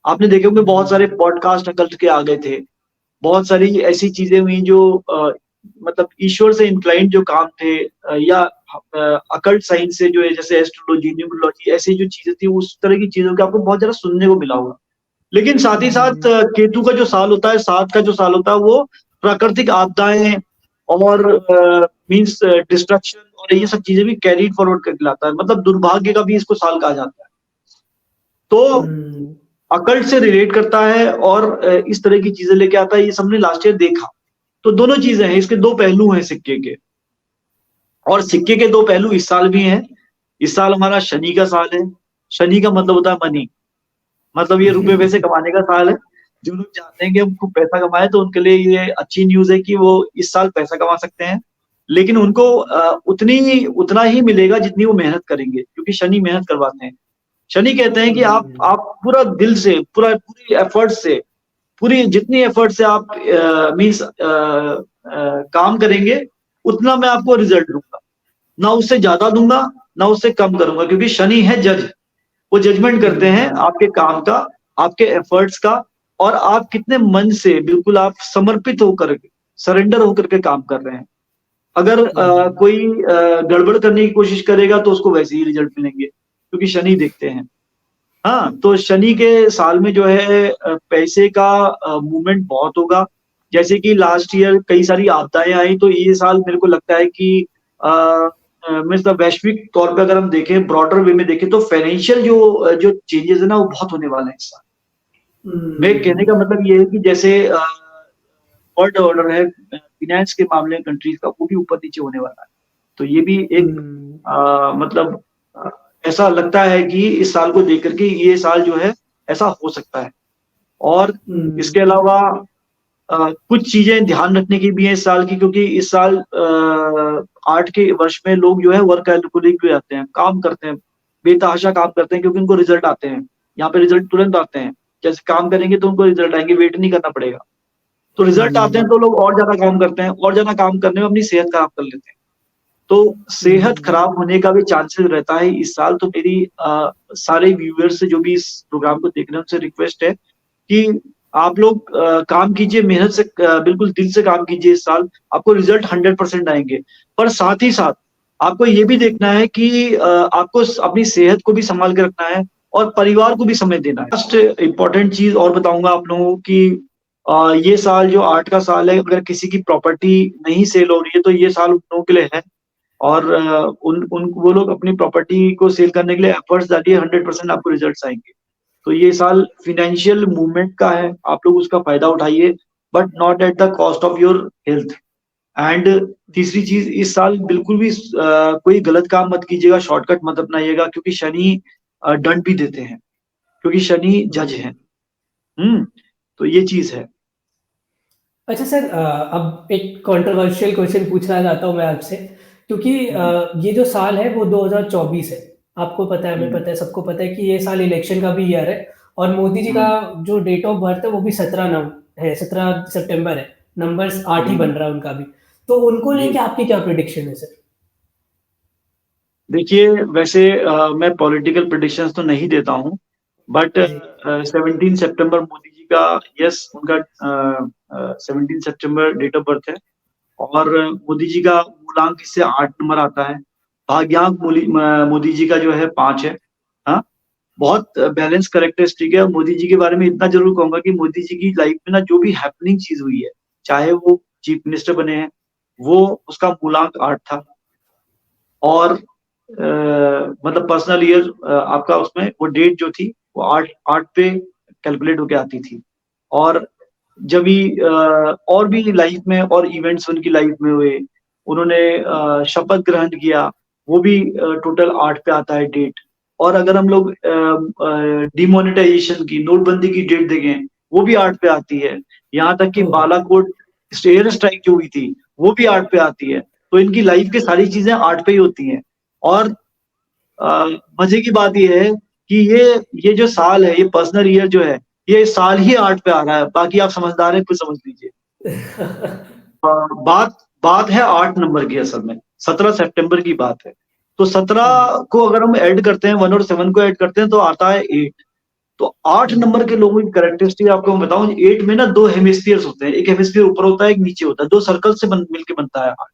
आपने देखे होंगे बहुत सारे पॉडकास्ट अकल्ट के आ गए थे। बहुत सारी ऐसी चीजें हुई जो मतलब ईश्वर से इंक्लाइंड जो काम थे, या अकल्ट साइंस से जो है, जैसे एस्ट्रोलॉजी, न्यूमरोलॉजी, ऐसी जो चीजें थी, उस तरह की चीजों का आपको बहुत ज्यादा सुनने को मिला होगा। लेकिन साथ ही साथ केतु का जो साल होता है, 7 का जो साल होता है, वो प्राकृतिक आपदाएं और मींस डिस्ट्रक्शन और ये सब चीजें भी कैरीड फॉरवर्ड करके लाता है। मतलब दुर्भाग्य का भी इसको साल कहा जाता है। तो अकल्ट से रिलेट करता है और इस तरह की चीजें लेके आता है। ये सबने लास्ट ईयर देखा। तो दोनों चीजें हैं, इसके दो पहलू हैं सिक्के के। और सिक्के के दो पहलू इस साल भी हैं। इस साल हमारा शनि का साल है। शनि का मतलब होता है मनी, मतलब ये रुपए पैसे कमाने का साल है। जो लोग चाहते हैं कि हम खूब पैसा कमाए, तो उनके लिए ये अच्छी न्यूज है कि वो इस साल पैसा कमा सकते हैं। लेकिन उनको उतना ही मिलेगा जितनी वो मेहनत करेंगे, क्योंकि शनि मेहनत करवाते हैं। शनि कहते हैं कि आप पूरा दिल से, पूरी एफर्ट से, पूरी जितनी एफर्ट से आप मीन्स काम करेंगे, उतना मैं आपको रिजल्ट दूंगा। ना उससे ज्यादा दूंगा, ना उससे कम करूंगा, क्योंकि शनि है जज। वो जजमेंट करते हैं आपके काम का, आपके एफर्ट्स का, और आप कितने मन से बिल्कुल आप समर्पित होकर के, सरेंडर होकर के काम कर रहे हैं। अगर कोई गड़बड़ करने की कोशिश करेगा तो उसको वैसे ही रिजल्ट मिलेंगे, क्योंकि शनि देखते हैं। हाँ, तो शनि के साल में जो है पैसे का मूवमेंट बहुत होगा। जैसे कि लास्ट ईयर कई सारी आपदाएं आई, तो ये साल मेरे को लगता है कि मतलब वैश्विक तौर पे अगर हम देखें, ब्रॉडर वे में देखें, तो फाइनेंशियल जो चेंजेस है ना, वो बहुत होने वाले हैं इस साल। मैं कहने का मतलब ये है कि जैसे वर्ल्ड ऑर्डर है फिनेंस के मामले में कंट्रीज का, वो भी ऊपर नीचे होने वाला है। तो ये भी एक मतलब अ, ऐसा लगता है कि इस साल को देख करके ये साल जो है ऐसा हो सकता है। और इसके अलावा कुछ चीजें ध्यान रखने की भी है इस साल की, क्योंकि इस साल 8 के वर्ष में लोग जो है वर्क एल्कोहलिक भी आते हैं, काम करते हैं, बेतहाशा काम करते हैं, क्योंकि उनको रिजल्ट आते हैं। यहाँ पे रिजल्ट तुरंत आते हैं। जैसे काम करेंगे तो उनको रिजल्ट आएंगे, वेट नहीं करना पड़ेगा। तो रिजल्ट आते हैं तो लोग और ज्यादा काम करते हैं, और ज्यादा काम करने में अपनी सेहत खराब कर लेते हैं। तो सेहत खराब होने का भी चांसेस रहता है इस साल। तो मेरी सारे व्यूअर्स से, जो भी इस प्रोग्राम को देख रहे हैं, उनसे रिक्वेस्ट है कि आप लोग काम कीजिए, मेहनत से, बिल्कुल दिल से काम कीजिए। इस साल आपको रिजल्ट 100% आएंगे। पर साथ ही साथ आपको ये भी देखना है कि आपको अपनी सेहत को भी संभाल के रखना है, और परिवार को भी समय देना है। लास्ट इम्पोर्टेंट चीज और बताऊंगा आप लोगों को कि ये साल जो 8 का साल है, अगर किसी की प्रॉपर्टी नहीं सेल हो रही है, तो ये साल उन लोगों के लिए है। और उन उन वो लोग अपनी प्रॉपर्टी को सेल करने के लिए एफर्ट्स डालिए, 100% आपको रिजल्ट्स आएंगे। तो ये साल फिनेंशियल मूवमेंट का है, आप लोग उसका फायदा उठाइए, but not at the cost of your health. And तीसरी चीज, इस साल बिल्कुल भी कोई गलत काम मत कीजिएगा, शॉर्टकट मत अपनाइएगा, क्योंकि शनि दंड भी देते हैं, क्योंकि शनि जज है। तो ये चीज है। अच्छा सर, अब एक कंट्रोवर्शियल क्वेश्चन पूछना चाहता हूँ मैं आपसे, क्योंकि हम्म, ये जो साल है वो 2024 है। आपको पता है, हमें हम्म, पता है, सबको पता है कि ये साल इलेक्शन का भी ईयर है। और मोदी जी का हम्म, जो डेट ऑफ बर्थ है वो भी 17 सितंबर है। नंबर्स 8 ही बन हम्म, रहा है उनका भी। तो उनको जी। लेके आपकी क्या प्रिडिक्शन है सर? देखिए, वैसे मैं पॉलिटिकल प्रिडिक्शंस तो नहीं देता हूँ, बट जी 17 सितंबर मोदी जी का, यस, उनका 17 सितंबर डेट ऑफ बर्थ है। और मोदी जी का मूलांक इससे 8 नंबर आता है। भाग्यांक मोदी जी का जो है 5 है। हाँ, बहुत बैलेंस करेक्टरिस्टिक है। मोदी जी के बारे में इतना जरूर कहूंगा कि मोदी जी की लाइफ में ना जो भी हैपनिंग चीज हुई है, चाहे वो चीफ मिनिस्टर बने हैं, वो उसका मूलांक 8 था। और मतलब पर्सनल ईयर आपका उसमें वो डेट जो थी वो 8 8 पे कैलकुलेट होके आती थी। और जब भी और भी लाइफ में और इवेंट्स उनकी लाइफ में हुए, उन्होंने शपथ ग्रहण किया, वो भी टोटल 8 पे आता है डेट। और अगर हम लोग डिमोनेटाइजेशन की, नोटबंदी की डेट देखें, वो भी 8 पे आती है। यहाँ तक कि ओह! बालाकोट एयर स्ट्राइक जो हुई थी, वो भी 8 पे आती है। तो इनकी लाइफ की सारी चीजें 8 पे ही होती हैं। और मजे की बात ये है कि ये जो साल है, ये पर्सनल ईयर जो है, ये साल ही 8 पे आ रहा है। बाकी आप समझदार हैं, कुछ समझ लीजिए। बात बात है 8 नंबर की असल में, 17 सितंबर की बात है। तो 17 को अगर हम ऐड करते हैं, 1 और 7 को ऐड करते हैं तो आता है 8। तो 8 नंबर के लोगों की कैरेक्टरिस्टिक आपको मैं बताऊं, 8 में ना 2 हेमिस्फीयर्स होते हैं, एक हेमिस्फीयर ऊपर होता है, एक नीचे होता है, 2 सर्कल से मिलके बनता है 8।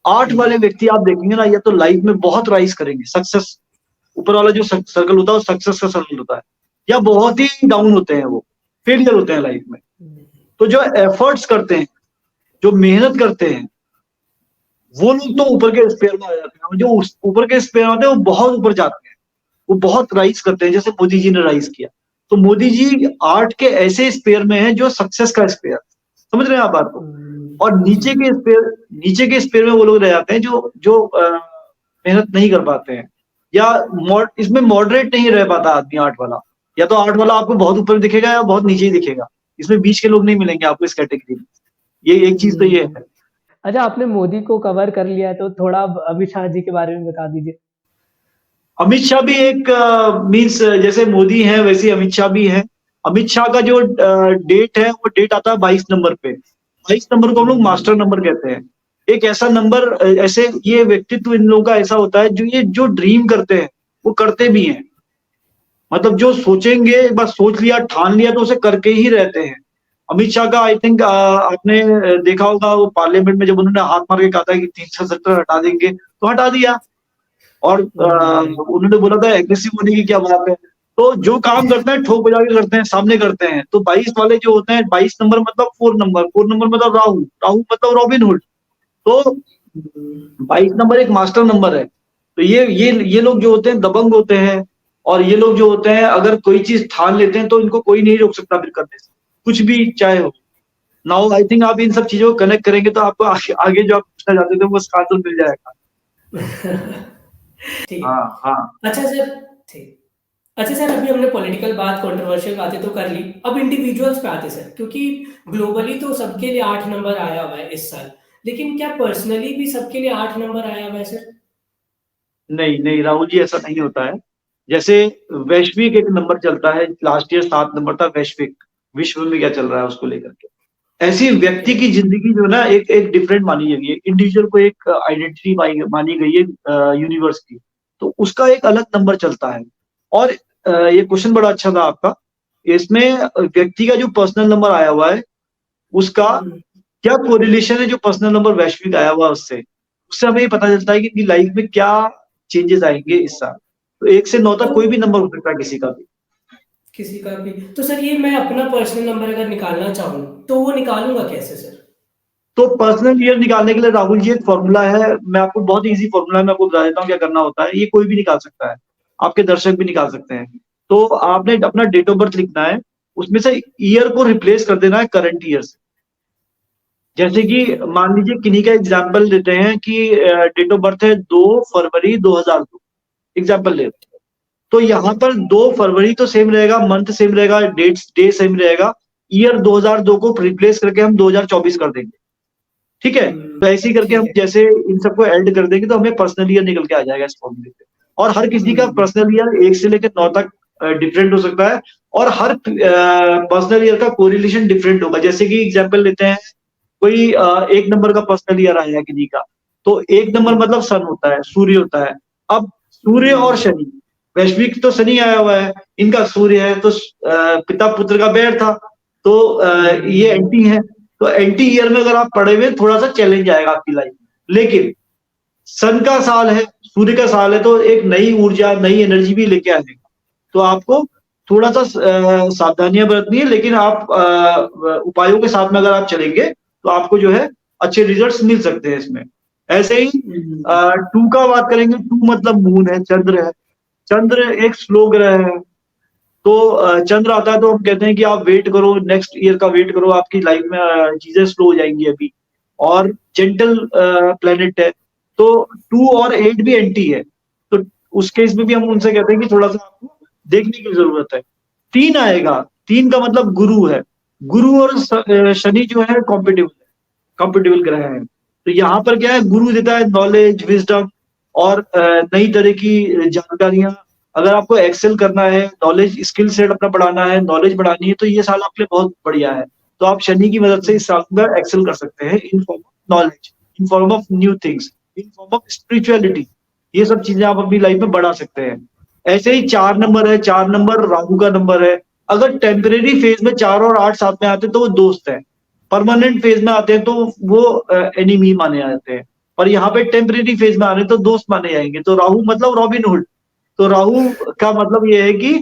8 वाले व्यक्ति आप देखेंगे ना, या तो लाइफ में बहुत राइज करेंगे, सक्सेस, ऊपर वाला जो सर्कल होता है वो सक्सेस का सर्कल होता है, या बहुत ही डाउन होते हैं, वो फेलियर होते हैं लाइफ में। तो जो एफर्ट्स करते हैं, जो मेहनत करते हैं, वो लोग तो ऊपर के स्पेयर में आ जाते हैं। जो ऊपर के स्पेयर आते हैं वो बहुत ऊपर जाते हैं, वो बहुत राइज करते हैं, जैसे मोदी जी ने राइज किया। तो मोदी जी 8 के ऐसे स्पेयर में है जो सक्सेस का स्पेयर, समझ रहे हैं आप बात को। और जी। नीचे के स्पेयर में वो लोग रह जाते हैं जो जो मेहनत नहीं कर पाते हैं, या इसमें मॉडरेट नहीं रह पाता आदमी 8 वाला। या तो 8 वाला आपको बहुत ऊपर दिखेगा या बहुत नीचे ही दिखेगा, इसमें बीच के लोग नहीं मिलेंगे आपको इस कैटेगरी में। ये एक चीज तो ये है। अच्छा, आपने मोदी को कवर कर लिया है, तो थोड़ा अब अमित शाह जी के बारे में बता दीजिए। अमित शाह भी एक मीन्स जैसे मोदी है वैसे ही अमित शाह भी है। अमित शाह का जो डेट है वो डेट आता है 22 नंबर पे। 22 नंबर को हम लोग मास्टर नंबर कहते हैं। एक ऐसा नंबर, ऐसे ये व्यक्तित्व इन लोगों का ऐसा होता है, जो ड्रीम करते हैं वो करते भी हैं। मतलब जो सोचेंगे, एक बार सोच लिया, ठान लिया, तो उसे करके ही रहते हैं। अमित शाह का आई थिंक आपने देखा होगा, वो पार्लियामेंट में जब उन्होंने हाथ मार के कहा था कि 370 हटा देंगे, तो हटा दिया। और उन्होंने बोला था एग्रेसिव होने की क्या बात है। तो जो काम करते हैं ठोक बजा के करते हैं, सामने करते हैं। तो 22 वाले जो होते हैं, 22 नंबर मतलब 4 नंबर, 4 नंबर मतलब राहु, राहु मतलब रॉबिन हुड। तो 22 नंबर एक मास्टर नंबर है। तो ये लोग जो होते हैं दबंग होते हैं। और ये लोग जो होते हैं, अगर कोई चीज ठान लेते हैं तो इनको कोई नहीं रोक सकता फिर करने से, कुछ भी चाहे हो। नाउ आई थिंक आप इन सब चीजों को कनेक्ट करेंगे तो आपको आगे जो आप पूछना चाहते थे वो आंसर मिल जाएगा। ठीक है। हाँ हाँ। अच्छा सर, ठीक। अच्छा सर, अभी हमने पॉलिटिकल बात, कंट्रोवर्शियल बातें तो कर ली। अब इंडिविजुअल्स पे आते सर, क्योंकि ग्लोबली तो सबके लिए 8 नंबर आया हुआ है इस साल, लेकिन क्या पर्सनली भी सबके लिए 8 नंबर आया हुआ है सर? नहीं नहीं राहुल जी, ऐसा नहीं होता है। जैसे वैश्विक एक नंबर चलता है, लास्ट ईयर 7 नंबर था वैश्विक, विश्व में क्या चल रहा है उसको लेकर के। ऐसी व्यक्ति की जिंदगी जो है ना, एक एक डिफरेंट मानी गई है, इंडिविजुअल को एक आइडेंटिटी मानी गई है यूनिवर्स की। तो उसका एक अलग नंबर चलता है। और ये क्वेश्चन बड़ा अच्छा था आपका। इसमें व्यक्ति का जो पर्सनल नंबर आया हुआ है, उसका क्या कोरिलेशन है जो पर्सनल नंबर वैश्विक आया हुआ है उससे। उससे हमें ये पता चलता है कि इनकी लाइफ में क्या चेंजेस आएंगे इस साल। तो 1 से 9 तक तो कोई भी नंबर हो सकता है किसी का भी। किसी का भी। तो सर, ये मैं अपना पर्सनल नंबर अगर निकालना चाहूँ तो वो निकालूंगा कैसे सर? तो पर्सनल ईयर निकालने के लिए राहुल जी एक फॉर्मूला है, मैं आपको बहुत इजी फॉर्मूला है, मैं आपको बता देता हूँ क्या करना होता है। ये कोई भी निकाल सकता है, आपके दर्शक भी निकाल सकते हैं। तो आपने अपना डेट ऑफ बर्थ लिखना है, उसमें से ईयर को रिप्लेस कर देना है करंट ईयर से। जैसे कि मान लीजिए किन्हीं का एग्जाम्पल लेते हैं कि डेट ऑफ बर्थ है 2 फरवरी 2002, एग्जाम्पल ले। तो यहाँ पर 2 फरवरी तो सेम रहेगा, मंथ सेम रहेगा, डेट्स डे सेम रहेगा। ईयर 2002 को रिप्लेस करके हम 2024 कर देंगे। ठीक है, तो ऐसे ही करके ठीक हम है। जैसे इन सबको ऐड कर देंगे तो हमें पर्सनल ईयर निकल के आ जाएगा इस फॉर्मूले पे। और हर किसी का पर्सनल ईयर 1 से लेकर 9 तक डिफरेंट हो सकता है। और हर पर्सनल ईयर का कोरिलेशन डिफरेंट होगा। जैसे कि एग्जांपल लेते हैं, कोई 1 नंबर का पर्सनल ईयर आया है किसी का, तो 1 नंबर मतलब सन होता है, सूर्य होता है। अब सूर्य और शनि, वैश्विक तो शनि आया हुआ है, इनका सूर्य है, तो पिता पुत्र का बैर था, तो ये एंटी है। तो एंटी ईयर में अगर आप पड़े हुए थोड़ा सा चैलेंज आएगा आपकी लाइफ में। लेकिन सन का साल है, सूर्य का साल है, तो एक नई ऊर्जा, नई एनर्जी भी लेके आएगा। तो आपको थोड़ा सा सावधानियां बरतनी है, लेकिन आप उपायों के साथ में अगर आप चलेंगे तो आपको जो है अच्छे रिजल्ट्स मिल सकते हैं इसमें। ऐसे ही टू का बात करेंगे। टू मतलब मून है, चंद्र है। चंद्र एक स्लो ग्रह है। तो चंद्र आता है तो हम कहते हैं कि आप वेट करो, नेक्स्ट ईयर का वेट करो, आपकी लाइफ में चीजें स्लो हो जाएंगी अभी। और जेंटल प्लेनेट है। तो 2 और 8 भी एंटी है। तो उस केस में भी हम उनसे कहते हैं कि थोड़ा सा आपको देखने की जरूरत है। 3 आएगा। 3 का मतलब गुरु है। गुरु और शनि जो है कॉम्पिटेबल ग्रह है। तो यहाँ पर क्या है, गुरु देता है नॉलेज, विजडम और नई तरह की जानकारियां। अगर आपको एक्सेल करना है, नॉलेज स्किल सेट अपना बढ़ाना है, नॉलेज बढ़ानी है, तो ये साल आपके लिए बहुत बढ़िया है। तो आप शनि की मदद से इस साल में एक्सेल कर सकते हैं in form of knowledge, in form of new things, in form of spirituality. ये सब चीजें आप अपनी लाइफ में बढ़ा सकते हैं। ऐसे ही 4 नंबर है। 4 नंबर राहु का नंबर है। अगर टेम्परेरी फेज में 4 और 8 साथ में आते हैं तो वो दोस्त है। परमानेंट फेज में आते हैं तो वो एनिमी माने जाते हैं। पर यहाँ पे टेम्परेरी फेज में आ रहे हैं तो दोस्त माने जाएंगे। तो राहु मतलब रॉबिन हुड। तो राहु का मतलब ये है कि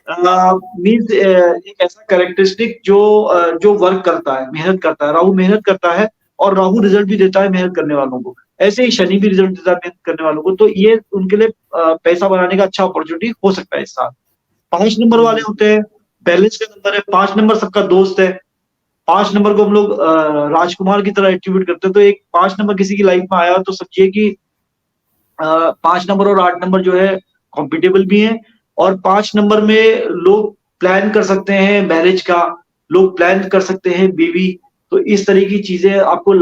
मीन्स एक ऐसा कैरेक्टरिस्टिक जो वर्क करता है, मेहनत करता है। राहु मेहनत करता है और राहु रिजल्ट भी देता है मेहनत करने वालों को। ऐसे ही शनि भी रिजल्ट देता है मेहनत करने वालों को। तो ये उनके लिए पैसा बनाने का अच्छा अपॉर्चुनिटी हो सकता है इस साल। 5 नंबर वाले होते हैं, बैलेंस का नंबर है। 5 नंबर सबका दोस्त है। 5 नंबर को हम लोग राजकुमार की तरह एट्रीब्यूट करते हैं। तो एक 5 नंबर किसी की लाइफ में आया तो समझिए कि 5 नंबर और 8 नंबर जो है कॉम्पिटेबल भी हैं। और 5 नंबर में लोग प्लान कर सकते हैं मैरिज का, लोग प्लान कर सकते हैं बीवी। तो इस तरह की चीजें आपको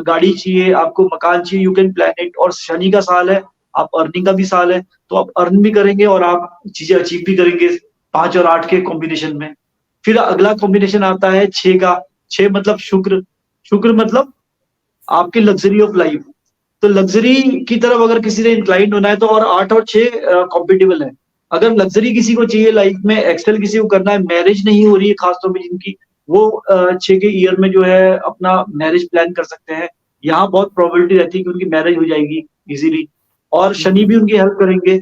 गाड़ी चाहिए, आपको मकान चाहिए, यू कैन प्लान इट। और शनि का साल है, आप अर्निंग का भी साल है, तो आप अर्न भी करेंगे और आप चीजें अचीव भी करेंगे 5 और 8 के कॉम्बिनेशन में। फिर अगला कॉम्बिनेशन आता है 6 का। 6 मतलब शुक्र। शुक्र मतलब आपकी लग्जरी ऑफ लाइफ। तो लग्जरी की तरफ अगर किसी ने इंक्लाइंड होना है तो, और 8 और 6 कॉम्पिटेबल है। अगर लग्जरी किसी को चाहिए लाइफ में, एक्सेल किसी को करना है, मैरिज नहीं हो रही है खासतौर पे जिनकी, वो 6 के ईयर में जो है अपना मैरिज प्लान कर सकते हैं। यहाँ बहुत प्रोबेबिलिटी रहती है कि उनकी मैरिज हो जाएगी इजीली। और शनि भी उनकी हेल्प करेंगे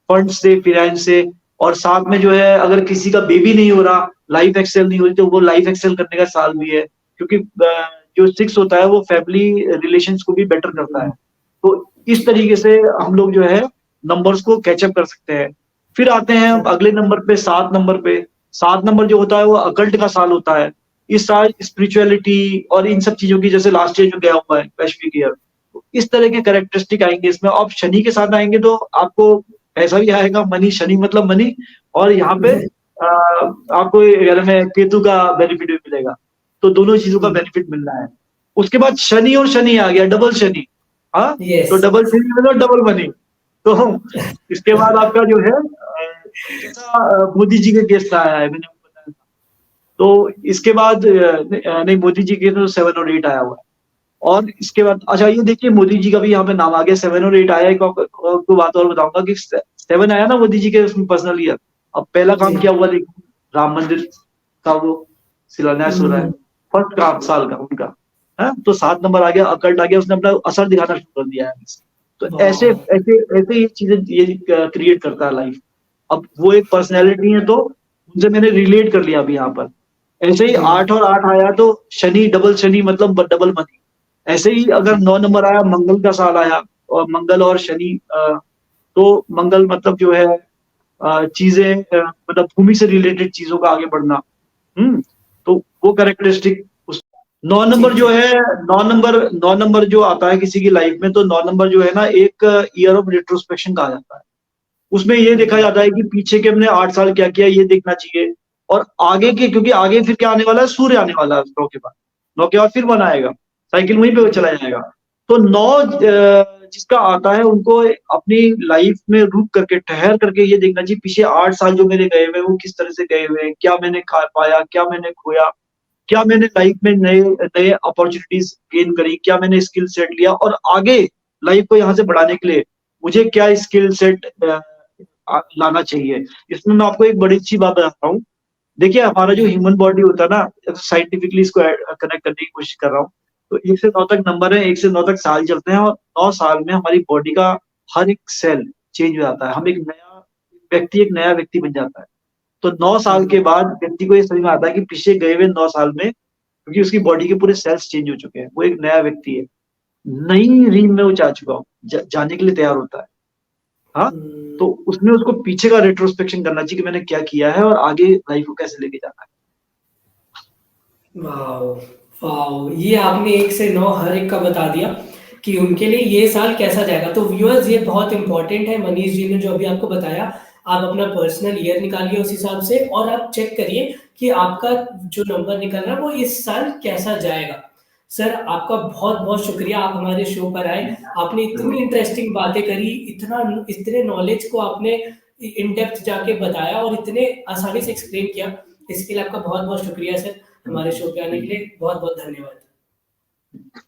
फंड से, फिनेंस से। और साथ में जो है अगर किसी का बेबी नहीं हो रहा, लाइफ एक्सेल नहीं हो रही, तो वो लाइफ एक्सेल करने का साल भी है। क्योंकि जो 6 होता है वो फैमिली रिलेशंस को भी बेटर करता है। तो इस तरीके से हम लोग जो है नंबर्स को कैचअप कर सकते हैं। फिर आते हैं हम अगले नंबर पे, 7 नंबर पे। 7 नंबर जो होता है वो अकल्ट का साल होता है। इस साल स्पिरिचुअलिटी और इन सब चीजों की, जैसे लास्ट ईयर जो गया हुआ है वैश्विक ईयर, तो इस तरह के कैरेक्टरिस्टिक आएंगे इसमें। आप शनि के साथ आएंगे तो आपको पैसा भी आएगा, मनी, शनि मतलब मनी। और यहाँ पे आपको अगर में केतु का बेनिफिट भी मिलेगा। तो दोनों चीजों का बेनिफिट मिल रहा है। उसके बाद शनि और शनि आ गया, डबल शनि। हाँ, तो डबल शनि मतलब डबल मनी। तो इसके बाद आपका जो है जैसा मोदी जी के केस आया है, मैंने आपको बताया था। तो इसके बाद नहीं, मोदी जी के तो 7 और 8 आया हुआ है। और इसके बाद अच्छा ये देखिए, मोदी जी का भी यहाँ पे नाम आ गया, 7 और 8 आया है। आपको बात और बताऊंगा कि 7 आया ना मोदी जी के उसमें पर्सनल ईयर। अब पहला काम क्या हुआ देखिए, राम मंदिर का वो शिलान्यास हो रहा है, फर्स्ट काम साल का उनका है। तो 7 नंबर आ गया, अकल्ट आ गया, उसने अपना असर दिखाना शुरू कर दिया है। तो ऐसे ऐसे ऐसे ही चीजें ये क्रिएट करता है लाइफ। अब वो एक पर्सनैलिटी है तो उनसे मैंने रिलेट कर लिया अभी यहाँ पर। ऐसे ही 8 और 8 आया तो शनि, डबल शनि मतलब डबल मनी। ऐसे ही अगर 9 नंबर आया, मंगल का साल आया, और मंगल और शनि, तो मंगल मतलब जो है चीजें, मतलब भूमि से रिलेटेड चीजों का आगे बढ़ना। तो वो कैरेक्टरिस्टिक उस 9 नंबर जो है, 9 नंबर जो आता है किसी की लाइफ में, तो 9 नंबर जो है ना, एक ईयर ऑफ रिट्रोस्पेक्शन कहा जाता है। उसमें ये देखा जाता है कि पीछे के हमने 8 साल क्या किया, ये देखना चाहिए। और आगे के, क्योंकि आगे फिर क्या आने वाला है, सूर्य आने वाला है 9 के बाद। 9 के बाद फिर 1 आएगा, साइकिल वहीं पे चला जाएगा। तो 9 जिसका आता है, उनको अपनी लाइफ में रुक करके, ठहर करके ये देखना चाहिए पीछे 8 साल जो मेरे गए हुए हैं वो किस तरह से गए हुए हैं, क्या मैंने खा पाया, क्या मैंने खोया, क्या मैंने लाइफ में नए नए अपॉर्चुनिटीज गेन करी, क्या मैंने स्किल सेट लिया, और आगे लाइफ को यहाँ से बढ़ाने के लिए मुझे क्या स्किल सेट लाना चाहिए। इसमें मैं आपको एक बड़ी अच्छी बात बताता हूँ। देखिए हमारा जो ह्यूमन बॉडी होता है ना, साइंटिफिकली इसको कनेक्ट करने की कोशिश कर रहा हूँ। तो 1 से 9 तक नंबर है, 1 से 9 तक साल चलते हैं, और 9 साल में हमारी बॉडी का हर एक सेल चेंज हो जाता है। हम एक नया व्यक्ति बन जाता है। तो 9 साल के बाद व्यक्ति को ये समझ में आता है कि पीछे गए हुए 9 साल में, क्योंकि उसकी बॉडी के पूरे सेल्स चेंज हो चुके हैं, वो एक नया व्यक्ति है, नई रीम में वो जा चुका हूँ, जाने के लिए तैयार होता है। हाँ, तो उसमें उसको पीछे का रेट्रोस्पेक्शन करना चाहिए कि मैंने क्या किया है और आगे लाइफ को कैसे लेके जाना है। वाओ वाओ, ये आपने 1 से 9 हर एक का बता दिया कि उनके लिए ये साल कैसा जाएगा। तो व्यूअर्स, ये बहुत इंपॉर्टेंट है, मनीष जी ने जो अभी आपको बताया। आप अपना पर्सनल ईयर निकालिए उस हिसाब से, और आप चेक करिए कि आपका जो नंबर निकल रहा है वो इस साल कैसा जाएगा। सर, आपका बहुत बहुत शुक्रिया, आप हमारे शो पर आए। आपने इतनी इंटरेस्टिंग बातें करी, इतने नॉलेज को आपने इन डेप्थ जाके बताया और इतने आसानी से एक्सप्लेन किया। इसके लिए आपका बहुत बहुत शुक्रिया सर, हमारे शो पे आने के लिए बहुत बहुत धन्यवाद।